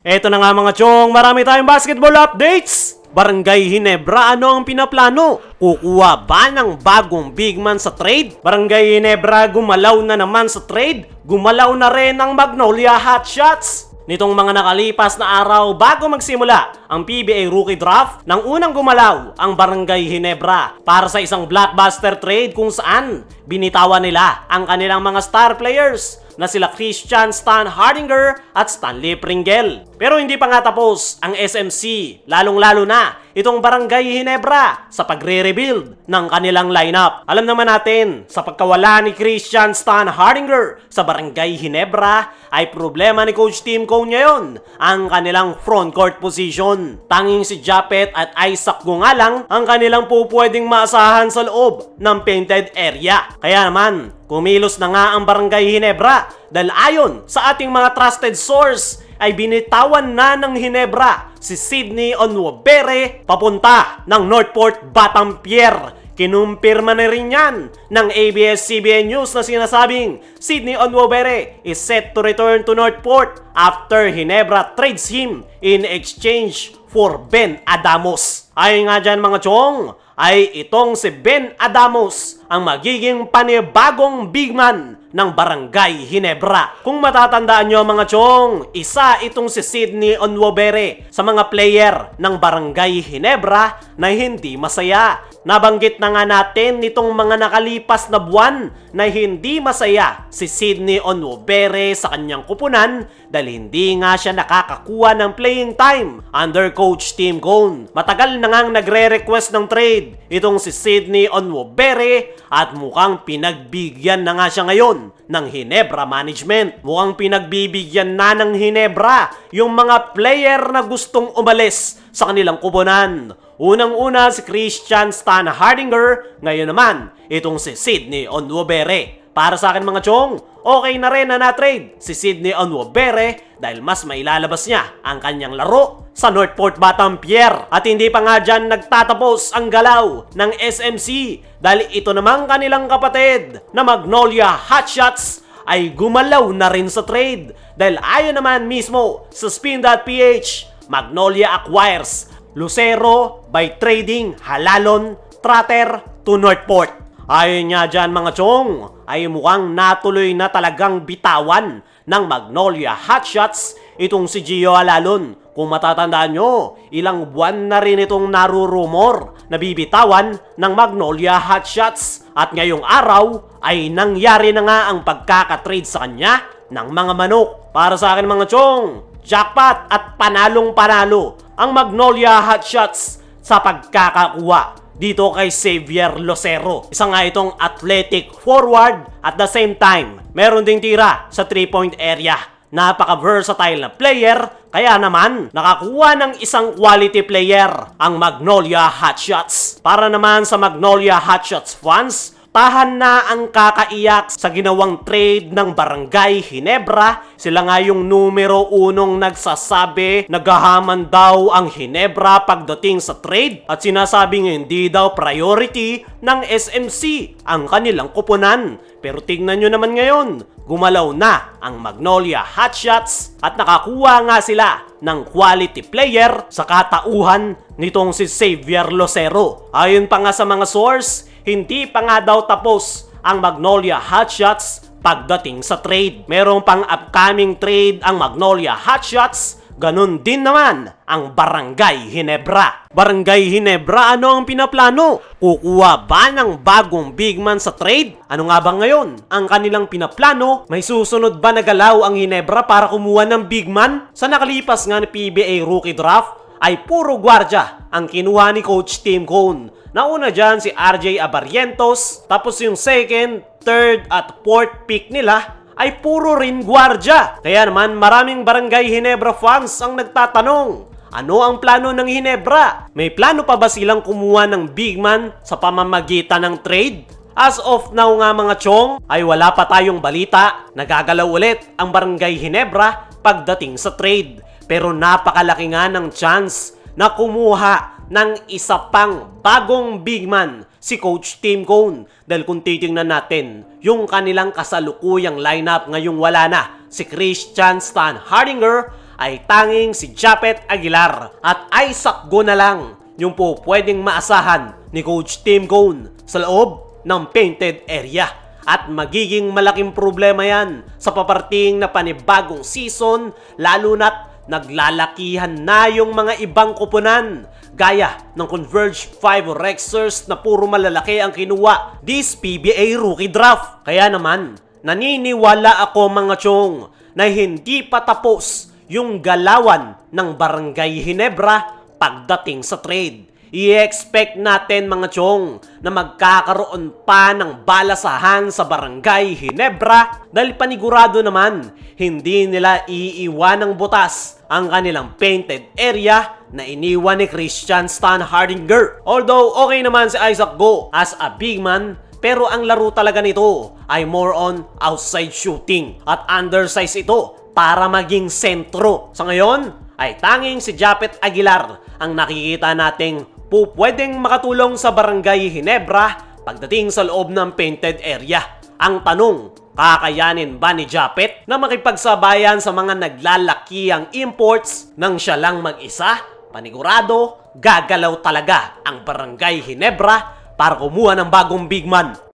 Eto na nga mga chong, marami tayong basketball updates! Barangay Ginebra, ano ang pinaplano? Kukuha ba ng bagong big man sa trade? Barangay Ginebra, gumalaw na naman sa trade. Gumalaw na rin ang Magnolia Hotshots. Nitong mga nakalipas na araw bago magsimula ang PBA Rookie Draft, nang unang gumalaw ang Barangay Ginebra para sa isang blockbuster trade kung saan binitawan nila ang kanilang mga star players na sila Christian Stan Hardinger at Stanley Pringle. Pero hindi pa nga tapos ang SMC, lalong-lalo na itong Barangay Ginebra sa pagre-rebuild ng kanilang lineup. Alam naman natin, sa pagkawala ni Christian Stan Hardinger sa Barangay Ginebra, ay problema ni Coach Tim Cone ngayon ang kanilang frontcourt position. Tanging si Japet at Isaac Gungalang ang kanilang pupwedeng maasahan sa loob ng painted area. Kaya naman, kumilos na nga ang Barangay Ginebra dahil ayon sa ating mga trusted source ay binitawan na ng Ginebra si Sydney Onwabere papunta ng Northport Batampier. Kinumpirma na rin yan ng ABS-CBN News na sinasabing Sydney Onwabere is set to return to Northport after Ginebra trades him in exchange for Ben Adamos. Ayon nga dyan mga chong, ay itong si Ben Adamos ang magiging panibagong big man ng Barangay Ginebra. Kung matatandaan nyo mga chong, isa itong si Sydney Onwabere sa mga player ng Barangay Ginebra na hindi masaya. Nabanggit na nga natin nitong mga nakalipas na buwan na hindi masaya si Sydney Onwabere sa kanyang kupunan dahil hindi nga siya nakakakuha ng playing time under Coach Tim Cone. Matagal na ngang nagre-request ng trade itong si Sydney Onwabere at mukhang pinagbigyan na nga siya ngayon ng Ginebra management. Mukhang pinagbibigyan na ng Ginebra yung mga player na gustong umalis sa kanilang kupunan. Unang-una si Christian Stan Hardinger, ngayon naman itong si Sydney Onwabere. Para sa akin mga chong, okay na rin na na-trade si Sydney Onwabere dahil mas mailalabas niya ang kanyang laro sa Northport Batampier. At hindi pa nga dyan nagtatapos ang galaw ng SMC dahil ito namang kanilang kapatid na Magnolia Hotshots ay gumalaw na rin sa trade dahil ayon naman mismo sa Spin.ph, Magnolia acquires Lucero by trading Halalon Trotter to Northport. Ayon nga dyan mga chong, ay mukhang natuloy na talagang bitawan ng Magnolia Hotshots itong si Gio Halalon. Kung matatandaan nyo, ilang buwan na rin itong narurumor na bibitawan ng Magnolia Hotshots. At ngayong araw ay nangyari na nga ang pagkakatrade sa kanya ng mga manok. Para sa akin mga chong, jackpot at panalong-panalo ang Magnolia Hotshots sa pagkakakuha dito kay Xavier Lucero. Isa nga itong athletic forward at the same time, meron ding tira sa 3-point area. Napaka-versatile na player, kaya naman nakakuha ng isang quality player ang Magnolia Hotshots. Para naman sa Magnolia Hotshots fans, tahan na ang kakaiyak sa ginawang trade ng Barangay Ginebra. Sila nga yung numero 1 nagsasabi naghahaman daw ang Ginebra pagdating sa trade at sinasabing hindi daw priority ng SMC ang kanilang kupunan. Pero tingnan nyo naman ngayon, gumalaw na ang Magnolia Hotshots at nakakuha nga sila ng quality player sa katauhan nitong si Xavier Lucero. Ayon pa nga sa mga source, hindi pa nga daw tapos ang Magnolia Hotshots pagdating sa trade. Merong pang upcoming trade ang Magnolia Hotshots, ganun din naman ang Barangay Ginebra. Barangay Ginebra, ano ang pinaplano? Kukuha ba ng bagong big man sa trade? Ano nga ba ngayon ang kanilang pinaplano? May susunod ba na galaw ang Ginebra para kumuha ng big man? Sa nakalipas nga ni PBA Rookie Draft, ay puro gwardya ang kinuha ni Coach Tim Cone. Nauna dyan si RJ Abarrientos, tapos yung second, third at fourth pick nila ay puro rin gwardya. Kaya naman maraming Barangay Ginebra fans ang nagtatanong, ano ang plano ng Ginebra? May plano pa ba silang kumuha ng big man sa pamamagitan ng trade? As of now nga mga chong, ay wala pa tayong balita na gagalaw ulit ang Barangay Ginebra pagdating sa trade. Pero napakalaki nga ng chance na kumuha ng isa pang bagong big man si Coach Tim Cone. Dahil kung titingnan natin yung kanilang kasalukuyang lineup ngayong wala na si Christian Stan Hardinger ay tanging si Japet Aguilar at Isaac Go na lang yung po pwedeng maasahan ni Coach Tim Cone sa loob ng painted area. At magiging malaking problema yan sa paparting na panibagong season, lalo na't naglalakihan na yung mga ibang kupunan gaya ng Converge 5 Rexers na puro malalaki ang kinuha this PBA Rookie Draft. Kaya naman, naniniwala ako mga chong na hindi pa tapos yung galawan ng Barangay Ginebra pagdating sa trade. I-expect natin mga chong na magkakaroon pa ng balasahan sa Barangay Ginebra dahil panigurado naman hindi nila iiwan ng butas ang kanilang painted area na iniwan ni Christian Stan Hardinger. Although okay naman si Isaac Go as a big man, pero ang laro talaga nito ay more on outside shooting at undersize ito para maging sentro. Sa ngayon ay tanging si Japet Aguilar ang nakikita nating pwedeng makatulong sa Barangay Ginebra pagdating sa loob ng painted area. Ang tanong, kakayanin ba ni Japet na makipagsabayan sa mga naglalakiang imports nang siya lang mag-isa? Panigurado, gagalaw talaga ang Barangay Ginebra para kumuha ng bagong big man.